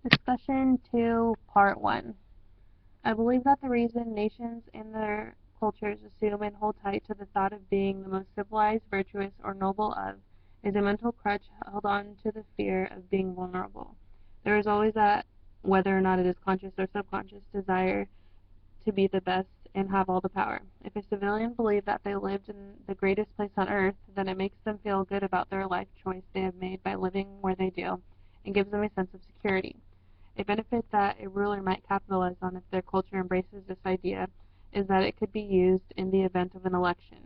Discussion 2, Part 1. I believe that the reason nations and their cultures assume and hold tight to the thought of being the most civilized, virtuous, or noble of is a mental crutch held on to the fear of being vulnerable. There is always that, whether or not it is conscious or subconscious, desire to be the best and have all the power. If a civilian believed that they lived in the greatest place on earth, then it makes them feel good about their life choice they have made by living where they do, and gives them a sense of security. A benefit that a ruler might capitalize on if their culture embraces this idea is that it could be used in the event of an election.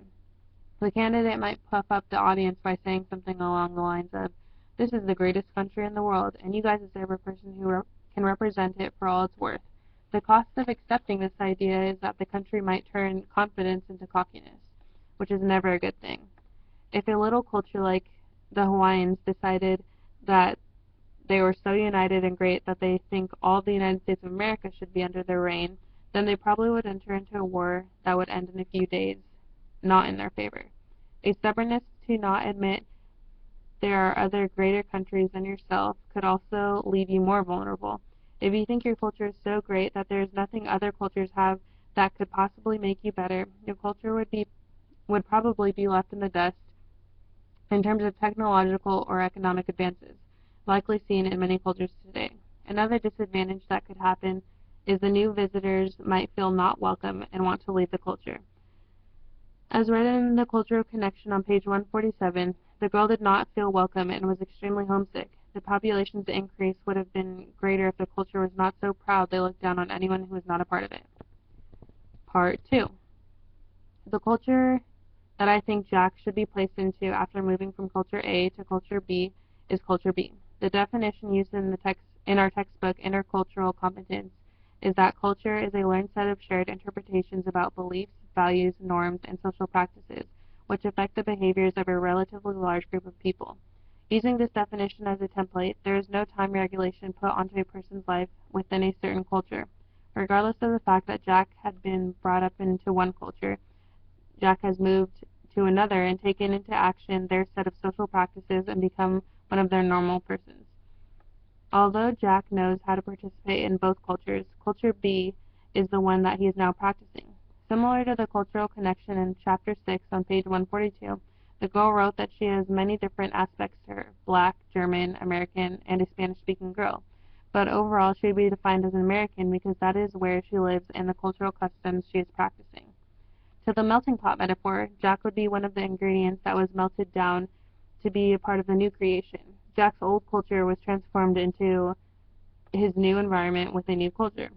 The candidate might puff up the audience by saying something along the lines of, "This is the greatest country in the world, and you guys deserve a person who can represent it for all it's worth." The cost of accepting this idea is that the country might turn confidence into cockiness, which is never a good thing. If a little culture like the Hawaiians decided that they were so united and great that they think all the United States of America should be under their reign, then they probably would enter into a war that would end in a few days, not in their favor. A stubbornness to not admit there are other greater countries than yourself could also leave you more vulnerable. If you think your culture is so great that there is nothing other cultures have that could possibly make you better, your culture would probably be left in the dust in terms of technological or economic advances, likely seen in many cultures today. Another disadvantage that could happen is the new visitors might feel not welcome and want to leave the culture. As read in the Cultural Connection on page 147, the girl did not feel welcome and was extremely homesick. The population's increase would have been greater if the culture was not so proud they looked down on anyone who was not a part of it. Part 2. The culture that I think Jack should be placed into after moving from culture A to culture B is culture B. The definition used in our textbook, Intercultural Competence, is that culture is a learned set of shared interpretations about beliefs, values, norms, and social practices, which affect the behaviors of a relatively large group of people. Using this definition as a template, there is no time regulation put onto a person's life within a certain culture. Regardless of the fact that Jack had been brought up into one culture, Jack has moved to another and taken into action their set of social practices and become one of their normal persons. Although Jack knows how to participate in both cultures, culture B is the one that he is now practicing. Similar to the Cultural Connection in Chapter 6 on page 142, the girl wrote that she has many different aspects to her: Black, German, American, and a Spanish-speaking girl. But overall, she would be defined as an American because that is where she lives and the cultural customs she is practicing. To the melting pot metaphor, Jack would be one of the ingredients that was melted down to be a part of the new creation. Jack's old culture was transformed into his new environment with a new culture.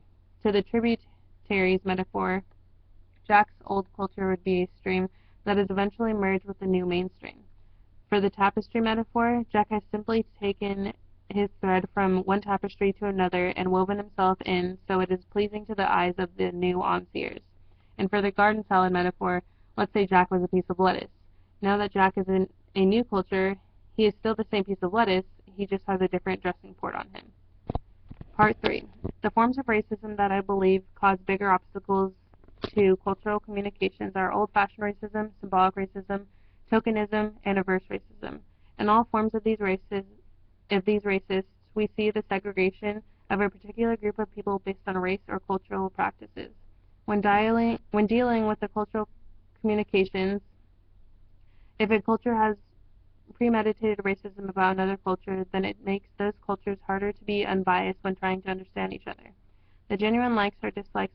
To the tributaries metaphor, Jack's old culture would be a stream that is eventually merged with the new mainstream. For the tapestry metaphor, Jack has simply taken his thread from one tapestry to another and woven himself in so it is pleasing to the eyes of the new onseers. And for the garden salad metaphor, let's say Jack was a piece of lettuce. Now that Jack is in a new culture, he is still the same piece of lettuce, he just has a different dressing poured on him. Part 3. The forms of racism that I believe cause bigger obstacles to cultural communications are old-fashioned racism, symbolic racism, tokenism, and reverse racism. In all forms of these racists, we see the segregation of a particular group of people based on race or cultural practices. When dealing with the cultural communications, if a culture has premeditated racism about another culture, then it makes those cultures harder to be unbiased when trying to understand each other. The genuine likes or dislikes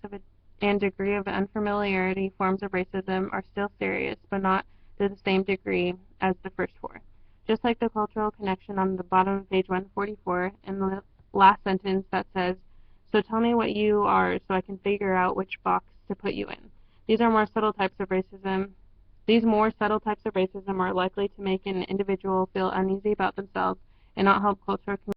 and degree of unfamiliarity forms of racism are still serious, but not to the same degree as the first four. Just like the cultural connection on the bottom of page 144 in the last sentence that says, "So tell me what you are so I can figure out which box to put you in." These more subtle types of racism are likely to make an individual feel uneasy about themselves and not help cultural